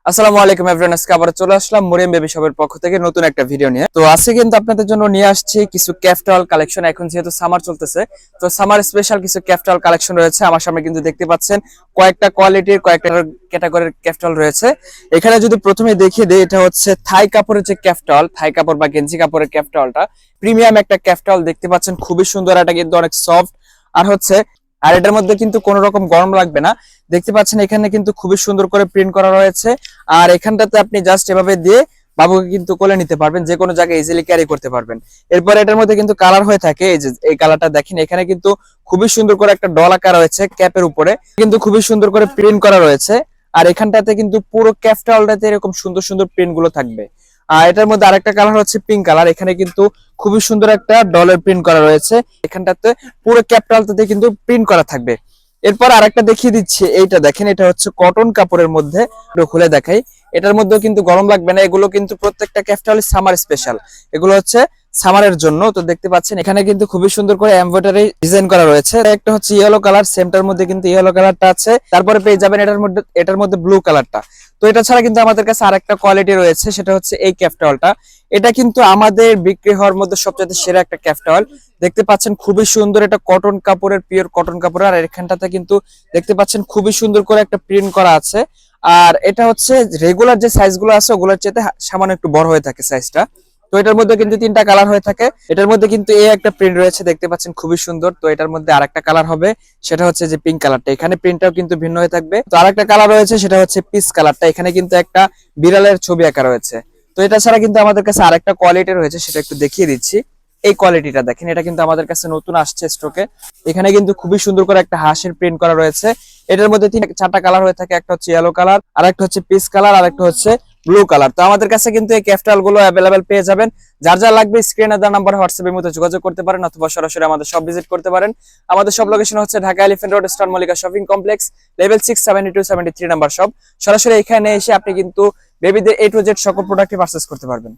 আসসালামু আলাইকুম এভরিওয়ান, আজকে আবার চলে আসলাম মরিয়ম বেবি শপের পক্ষ থেকে নতুন একটা ভিডিও নিয়ে। তো আজকে কিন্তু আপনাদের জন্য নিয়ে আসছি কিছু ক্যাফটল কালেকশন। এখন যেহেতু সামার চলতেছে, তো সামার স্পেশাল কিছু ক্যাফটল কালেকশন রয়েছে আমার সামনে। কিন্তু দেখতে পাচ্ছেন কয়েকটা কোয়ালিটির, কয়েকটা ক্যাটাগরির ক্যাফটল রয়েছে। এখানে যদি প্রথমে দেখিয়ে দিই, এটা হচ্ছে থাই কাপড়ের যে ক্যাফটল, থাই কাপড় বা গেঞ্জি কাপড়ের ক্যাফটলটা প্রিমিয়াম একটা ক্যাফটল। দেখতে পাচ্ছেন খুবই সুন্দর, এটা কিন্তু অনেক সফট আর এটার মধ্যে কিন্তু কোনো রকম গরম লাগবে না। দেখতে পাচ্ছেন এখানে কিন্তু খুবই সুন্দর করে প্রিন্ট করা রয়েছে। আর এখানটাতে আপনি জাস্ট এভাবে দিয়ে বাবুকে কিন্তু কোলে নিতে পারবেন, যে কোনো জায়গায় ইজিলি ক্যারি করতে পারবেন। এরপর এটার মধ্যে কিন্তু কালার হয়ে থাকে, এই যে এই কালারটা দেখেন, এখানে কিন্তু খুবই সুন্দর করে একটা ডল আঁকা রয়েছে ক্যাপের উপরে, কিন্তু খুবই সুন্দর করে প্রিন্ট করা রয়েছে। আর এখানটাতে কিন্তু পুরো ক্যাপটালটাতে এরকম সুন্দর সুন্দর প্রিন্ট গুলো থাকবে। আর এটার মধ্যে আরেকটা কালার হচ্ছে পিঙ্ক কালার, এখানে কিন্তু খুবই সুন্দর একটা ডলের প্রিন্ট করা রয়েছে। এখানটাতে পুরো ক্যাপটালটাতে কিন্তু প্রিন্ট করা থাকবে। এরপর আরেকটা দেখিয়ে দিচ্ছি, এইটা দেখেন, এটা হচ্ছে কটন কাপড়ের মধ্যে। খুলে দেখাই, এটার মধ্যেও কিন্তু গরম লাগবে না। এগুলো কিন্তু প্রত্যেকটা ক্যাফটাল সামার স্পেশাল, এগুলো হচ্ছে সামারের জন্য। তো দেখতে পাচ্ছেন এখানে কিন্তু খুবই সুন্দর করে এমব্রয়ডারি ডিজাইন করা রয়েছে। একটা হচ্ছে ইয়েলো কালার, সেমটার মধ্যে কিন্তু ইয়েলো কালারটা আছে। তারপরে পেয়ে যাবেন এটার মধ্যে ব্লু কালারটা। তো এটা ছাড়া কিন্তু আমাদের কাছে আরেকটা কোয়ালিটি রয়েছে, সেটা হচ্ছে এই ক্যাফটালটা। এটা কিন্তু আমাদের বিক্রি হওয়ার মধ্যে সবচেয়ে সেরা একটা ক্যাফটাল। দেখতে পাচ্ছেন খুবই সুন্দর, এটা কটন কাপড়ের, পিওর কটন কাপড়ের। আর এখানটাতে কিন্তু দেখতে পাচ্ছেন খুবই সুন্দর করে একটা প্রিন্ট করা আছে। আর এটা হচ্ছে রেগুলার যে সাইজগুলো আছে ওগুলোর চেয়ে সামান্য একটু বড় হয়ে থাকে সাইজটা। তো এটার মধ্যে কিন্তু তিনটা কালার হয়ে থাকে। এটার মধ্যে কিন্তু এই একটা প্রিন্ট রয়েছে, দেখতে পাচ্ছেন খুবই সুন্দর। তো এটার মধ্যে আরেকটা কালার হবে, সেটা হচ্ছে যে পিঙ্ক কালারটা। এখানে প্রিন্টটাও কিন্তু ভিন্ন হয়ে থাকবে। তো আরেকটা কালার রয়েছে, সেটা হচ্ছে পিচ কালারটা। এখানে কিন্তু একটা বিড়ালের ছবি আঁকা রয়েছে। তো এটা ছাড়া কিন্তু আমাদের কাছে আরেকটা কোয়ালিটি রয়েছে, সেটা একটু দেখিয়ে দিচ্ছি। এই কোয়ালিটিটা দেখেন, এটা কিন্তু আমাদের কাছে নতুন আসছে স্টকে। এখানে কিন্তু খুবই সুন্দর করে একটা হাঁসের প্রিন্ট করা রয়েছে। এটার মধ্যে চারটা কালার হয়ে থাকে, একটা হচ্ছে ইয়েলো কালার, আর একটা হচ্ছে পিচ কালার, আর একটা হচ্ছে ব্লু কালার। তো আমাদের কাছে কিন্তু এই ক্যাফটাল গুলো অ্যাভেলেবেল পেয়ে যাবেন। যার যা লাগবে স্ক্রিনে দেওয়া নাম্বার হোয়াটসঅ্যাপের মধ্যে যোগাযোগ করতে পারেন, অথবা সরাসরি আমাদের সব ভিজিট করতে পারেন। আমাদের সব লোকেশন হচ্ছে Dhaka elephant road, star Mallika shopping complex, level 672-73 number shop. সরাসরি এখানে এসে আপনি কিন্তু বেবিদের A to Z সকল প্রোডাক্টই পারচেজ করতে পারবেন।